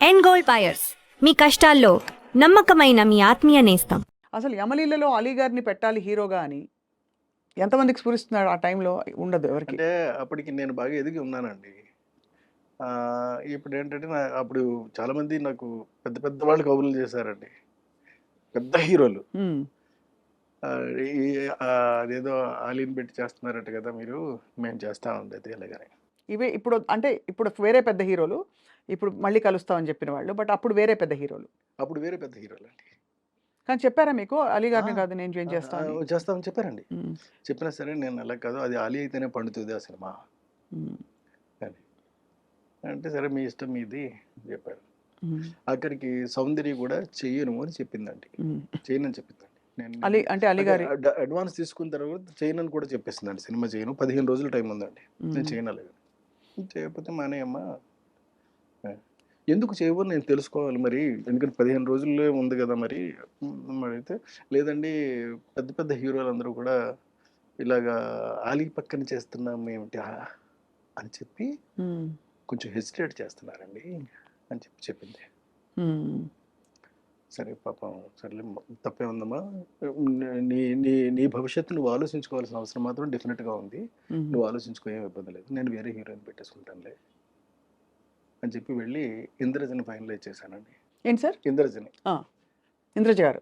End gold buyers మీ కష్టాల్లో నమ్మకమైన మీ ఆత్మీయ నేస్తం. అసలు యమలీలలో అలీ గారిని పెట్టాలి హీరోగా అని ఎంతమందికి స్ఫురిస్తున్నాడు ఆ టైంలో? ఉండదు ఎవరికి. అంటే అప్పటికి నేను బాగా ఎదిగి ఉన్నానండి. ఇప్పుడు ఏంటంటే అప్పుడు చాలామంది నాకు పెద్ద పెద్ద వాళ్ళు కబుర్లు చేశారండి, పెద్ద హీరోలు. ఉమ్, అదేదో ఆలీని పెట్టి చేస్తున్నారట కదా మీరు, మేము చేస్తా ఉండేది అలాగని. ఇవే ఇప్పుడు అంటే ఇప్పుడు వేరే పెద్ద హీరోలు ఇప్పుడు మళ్ళీ కలుస్తామని చెప్పిన వాళ్ళు, బట్ అప్పుడు వేరే పెద్ద హీరోలు. అప్పుడు వేరే పెద్ద హీరోలు అండి. కానీ చెప్పారా మీకు అలీ గారిని కాదు నేను జాయిన్ చేస్తాను? చేస్తామని చెప్పారండి. చెప్పినా సరే నేను అలా కాదు, అది ఆలీ అయితేనే పండుతుంది ఆ సినిమా అని అంటే, సరే మీ ఇష్టం మీది చెప్పారు. అక్కడికి సౌందర్య కూడా చెయ్యను అని చెప్పిందండి, చేయనని చెప్పిందండి. అలీ అంటే అలీ గారి అడ్వాన్స్ తీసుకున్న తర్వాత చేయనని కూడా చెప్పేసిందండి. సినిమా చేయను, 15 రోజులు టైం ఉందండి, నేను చేయను అలాగే. చేయకపోతే మానేయమ్మా, ఎందుకు చేయవు నేను తెలుసుకోవాలి మరి, ఎందుకంటే 15 రోజుల్లో ఉంది కదా మరి. అయితే లేదండి, పెద్ద పెద్ద హీరోలు అందరూ కూడా ఇలాగా ఆలీ పక్కన చేస్తున్నాం ఏమిటి అని చెప్పి కొంచెం హెసిటేట్ చేస్తున్నారండి అని చెప్పి చెప్పింది. సరే పాపం, సరే తప్పే ఉందమ్మా, నీ నీ నీ భవిష్యత్తు నువ్వు ఆలోచించుకోవాల్సిన అవసరం మాత్రం డెఫినెట్గా ఉంది, నువ్వు ఆలోచించుకో, ఏం ఇబ్బంది లేదు, నేను వేరే హీరోయిన్ పెట్టేసుకుంటానులే అని చెప్పి వెళ్ళి ఇంద్రజని ఫైనలైజ్ చేశానండి. ఏంటి సార్? ఇంద్రజని, ఇంద్రజ గారు.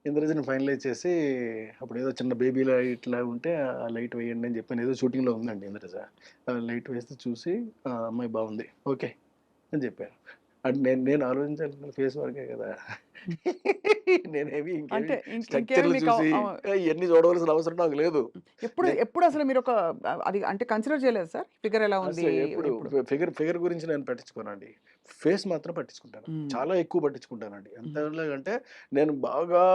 ఇంద్రజని ఫైనలైజ్ చేసి, అప్పుడు ఏదో చిన్న బేబీ లైట్ లా ఉంటే ఆ లైట్ వేయండి అని చెప్పి ఏదో షూటింగ్లో ఉందండి ఇంద్రజ. ఆ లైట్ వేస్తే చూసి అమ్మాయి బాగుంది ఓకే అని చెప్పాను. అంటే నేను ఆలోచించాలి ఫేస్ వరకే కదా, నేనేమి అంటే స్ట్రక్చర్లు చూసి ఇవన్నీ చూడవలసిన అవసరం నాకు లేదు. ఎప్పుడు అసలు మీరు ఒక అది అంటే కన్సిడర్ చేయలేదు సార్ ఫిగర్ ఎలా ఉంది? ఎప్పుడు ఫిగర్ గురించి నేను పట్టించుకోనండి, ఫేస్ మాత్రం పట్టించుకుంటాను, చాలా ఎక్కువ పట్టించుకుంటానండి. ఎంతలాగంటే నేను బాగా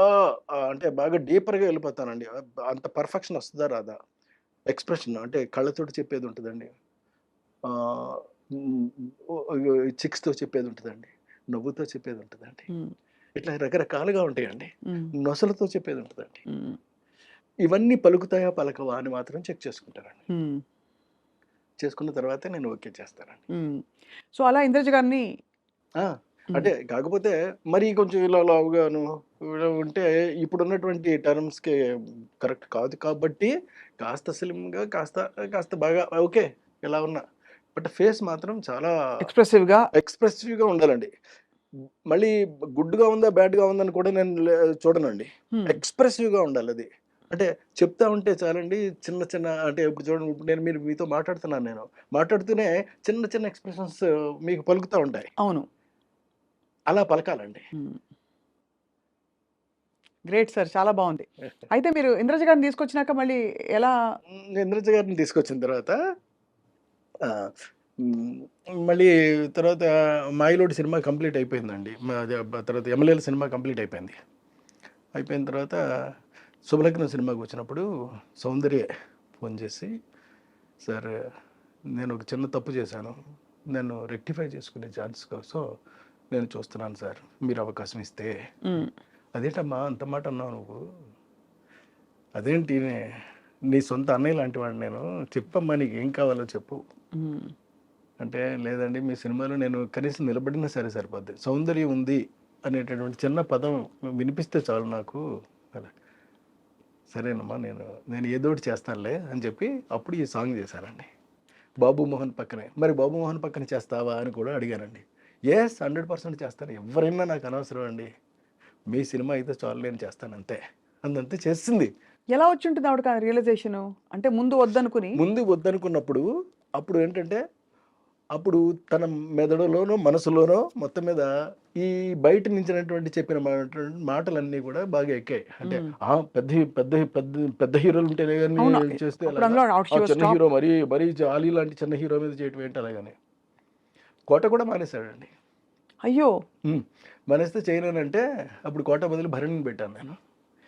అంటే బాగా డీపర్గా వెళ్ళిపోతానండి. అంత పర్ఫెక్షన్ వస్తుందా రాదా, ఎక్స్ప్రెషన్ అంటే కళ్ళతోటి చెప్పేది ఉంటుందండి, చిక్స్తో చెప్పేది ఉంటుందండి, నవ్వుతో చెప్పేది ఉంటుందండి, ఇట్లా రకరకాలుగా ఉంటాయండి, నొసలతో చెప్పేది ఉంటుందండి. ఇవన్నీ పలుకుతాయా పలకవా అని మాత్రం చెక్ చేసుకుంటానండి. చేసుకున్న తర్వాత నేను ఓకే చేస్తానండి. సో అలా ఇంద్రజ గారిని అంటే కాకపోతే మరి కొంచెం ఇలా లావుగాను ఇలా ఉంటే ఇప్పుడున్నటువంటి టర్మ్స్కి కరెక్ట్ కాదు కాబట్టి కాస్త స్లిమ్గా కాస్త బాగా ఓకే ఇలా ఉన్నా, బట్ ఫేస్ మాత్రం చాలా ఎక్స్ప్రెసివ్గా ఉండాలండి. మళ్ళీ గుడ్గా ఉందా బ్యాడ్గా ఉందని కూడా నేను చూడనండి, ఎక్స్ప్రెసివ్గా ఉండాలి అది. అంటే చెప్తా ఉంటే చాలండి, చిన్న చిన్న అంటే ఇప్పుడు చూడండి, ఇప్పుడు నేను మీతో మాట్లాడుతున్నాను, నేను మాట్లాడుతూనే చిన్న చిన్న ఎక్స్ప్రెషన్స్ మీకు పలుకుతూ ఉంటాయి. అవును, అలా పలకాలండి. గ్రేట్ సార్, చాలా బాగుంది. అయితే మీరు ఇంద్రజ గారిని తీసుకొచ్చినాక మళ్ళీ ఎలా? ఇంద్రజ గారిని తీసుకొచ్చిన తర్వాత మళ్ళీ తర్వాత మాయిలోడి సినిమా కంప్లీట్ అయిపోయిందండి. తర్వాత ఎమ్మెల్యేల సినిమా కంప్లీట్ అయిపోయింది. అయిపోయిన తర్వాత శుభలగ్నం సినిమాకి వచ్చినప్పుడు సౌందర్య ఫోన్ చేసి, సార్ నేను ఒక చిన్న తప్పు చేశాను, నేను రెక్టిఫై చేసుకునే ఛాన్స్ కోసం నేను చూస్తున్నాను సార్, మీరు అవకాశం ఇస్తే. అదేంటమ్మా అంత మాట అన్నావు నువ్వు, అదేంటి నీ సొంత అన్నయ్య లాంటి వాడు నేను, చెప్పమ్మా నీకు ఏం కావాలో చెప్పు అంటే, లేదండి మీ సినిమాలో నేను కనీసం నిలబడినా సరే సరిపోద్ది, సౌందర్యం ఉంది అనేటటువంటి చిన్న పదం వినిపిస్తే చాలు నాకు అలా. సరేనమ్మా నేను ఏదోటి చేస్తానులే అని చెప్పి అప్పుడు ఈ సాంగ్ చేశానండి బాబు మోహన్ పక్కనే. మరి బాబు మోహన్ పక్కన చేస్తావా అని కూడా అడిగానండి. 100% చేస్తాను, ఎవరైనా నాకు అనవసరం అండి, మీ సినిమా అయితే చాలు నేను చేస్తాను అంతే అంతే చేసింది. ఎలా వచ్చి ఉంటుంది ఆవిడ రియలైజేషన్? అంటే ముందు వద్దనుకున్నప్పుడు అప్పుడు ఏంటంటే, అప్పుడు తన మెదడులోనో మనసులోనో మొత్తం మీద ఈ బయట నుంచినటువంటి చెప్పిన మాటలన్నీ కూడా బాగా ఎక్కాయి. అంటే పెద్ద పెద్ద పెద్ద పెద్ద హీరోలు ఉంటేనే కానీ చేస్తే చిన్న హీరో మరీ ఆలీ లాంటి చిన్న హీరో మీద చేయటం ఏంటి అలాగని కోట కూడా మానేశాడండి. అయ్యో, మానేస్తే చేయనంటే అప్పుడు కోట బదులు భరణిని పెట్టాను నేను.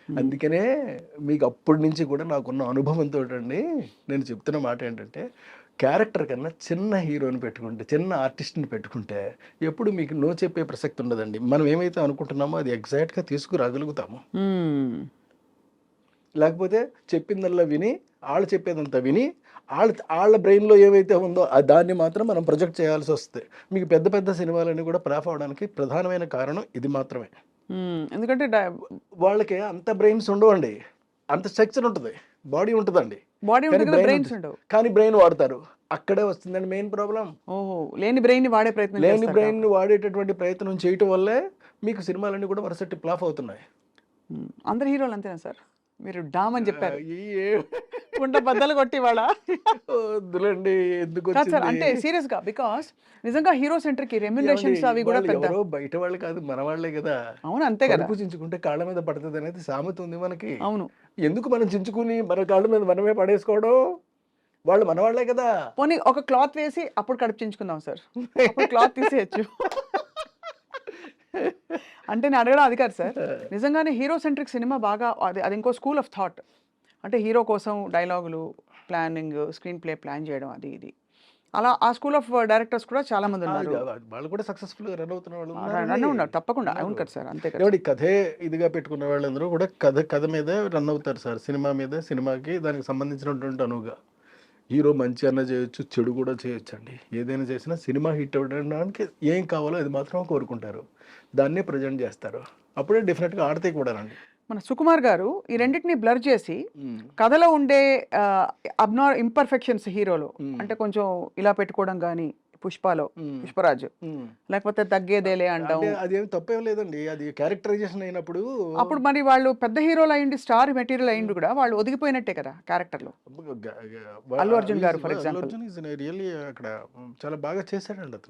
అందుకనే మీకు అప్పటి నుంచి కూడా నాకున్న అనుభవంతో అండి నేను చెప్తున్న మాట ఏంటంటే, క్యారెక్టర్ కన్నా చిన్న హీరోని పెట్టుకుంటే, చిన్న ఆర్టిస్ట్ని పెట్టుకుంటే ఎప్పుడు మీకు నో చెప్పే ప్రసక్తి ఉండదండి. మనం ఏమైతే అనుకుంటున్నామో అది ఎగ్జాక్ట్గా తీసుకురాగలుగుతాము. లేకపోతే చెప్పిందల్లా విని, వాళ్ళు చెప్పేదంతా విని వాళ్ళ బ్రెయిన్లో ఏవైతే ఉందో దాన్ని మాత్రం మనం ప్రొజెక్ట్ చేయాల్సి వస్తుంది. మీకు పెద్ద పెద్ద సినిమాలన్నీ కూడా ఫ్లాప్ అవడానికి ప్రధానమైన కారణం ఇది మాత్రమే. ఎందుకంటే వాళ్ళకి అంత బ్రెయిన్స్ ఉండవండి, అంత స్ట్రక్చర్ ఉంటుంది, బాడీ ఉంటుందండి, బాడీ కానీ ఉంటుంది, brain బ్రెయిన్స్ ఉంటుంది. ఉండవు. కానీ బ్రెయిన్ వాడతారు, అక్కడే వస్తుందండి మెయిన్ ప్రాబ్లం. ఓహో, లేని బ్రెయిన్ ని వాడే ప్రయత్నం లేని చేస్తారు బ్రెయిన్ వాడేటటువంటి ప్రయత్నం చేయటం వల్లే మీకు సినిమాలన్నీ కూడా వరుసటి ఫ్లాప్ అవుతున్నాయి. అందరు హీరోలు అంతేనా సార్? మీరు డామ్ అని చెప్పారు, ఈ కుంట బద్దలు కొట్టి వాళ్ళ వద్దులండి, ఎందుకు కాదు సార్, వచ్చింది? అంటే సీరియస్ గా, బికాస్ నిజంగా హీరో సెంటర్ కి రెమ్యునరేషన్స్ ఏమండి, అవి కూడా వాళ్ళు పెద్ద. ఎవరో బయట వాళ్ళు కాదు, మన వాళ్ళే కదా. అవును, అంతే కదా. కడుపు చించుకుంటే కాళ్ళ మీద పడుతుంది అనేది సామెత ఉంది మనకి. అవును, ఎందుకు మనం చించుకుని మన కాళ్ళ మీద మనమే పడేసుకోవడం? వాళ్ళు మన వాళ్ళే కదా. పోనీ ఒక క్లాత్ వేసి అప్పుడు కడిపించుకుందాం సార్, అప్పుడు క్లాత్ తీసేయచ్చు. అంటే నేను అడగడం అది కాదు సార్, నిజంగానే హీరో సెంట్రిక్ సినిమా బాగా అది ఇంకో స్కూల్ ఆఫ్ థాట్. అంటే హీరో కోసం డైలాగులు, ప్లానింగ్, స్క్రీన్ ప్లే ప్లాన్ చేయడం, అది ఇది అలా ఆ స్కూల్ ఆఫ్ డైరెక్టర్స్ కూడా చాలా మంది ఉన్నారు. వాళ్ళు కూడా సక్సెస్ఫుల్ గా రన్ అవుతున్న వాళ్ళు రన్ ఉన్నారు తప్పకుండా. అవును కదా సార్, అంతే కదా. ఎవడి కథే ఇదిగా పెట్టుకున్న వాళ్ళందరూ కూడా కథ మీద రన్ అవుతారు సార్. సినిమా మీద, సినిమాకి దానికి సంబంధించినటువంటి అనువుగా హీరో మంచి అన్న చేయొచ్చు, చెడు కూడా చేయొచ్చు అండి. ఏదైనా చేసినా సినిమా హిట్ అవ్వడానికి ఏం కావాలో అది మాత్రం కోరుకుంటారు, దాన్నే ప్రజెంట్ చేస్తారు. అప్పుడే డెఫినెట్గా ఆడితే కూడానండి. మన సుకుమార్ గారు ఈ రెండింటిని బ్లర్ చేసి కథలో ఉండే ఇంపర్ఫెక్షన్స్ హీరోలో, అంటే కొంచెం ఇలా పెట్టుకోవడం కానీ, పుష్పలో పుష్పరాజు, లేకపోతే తగ్గేదేలే అంటాం, అంటే అదేం తప్పేం లేదండి, అది క్యారెక్టరైజేషన్ అయినప్పుడు. అప్పుడు మరి వాళ్ళు పెద్ద హీరోలు అయ్యింది, స్టార్ మెటీరియల్ అయ్యింది కూడా, వాళ్ళు ఒదిగిపోయినట్టే కదా క్యారెక్టర్లో. అల్లు అర్జున్ గారు ఫర్ ఎగ్జాంపుల్ రియల్లీ అక్కడ చాలా బాగా చేశాడండి అతను.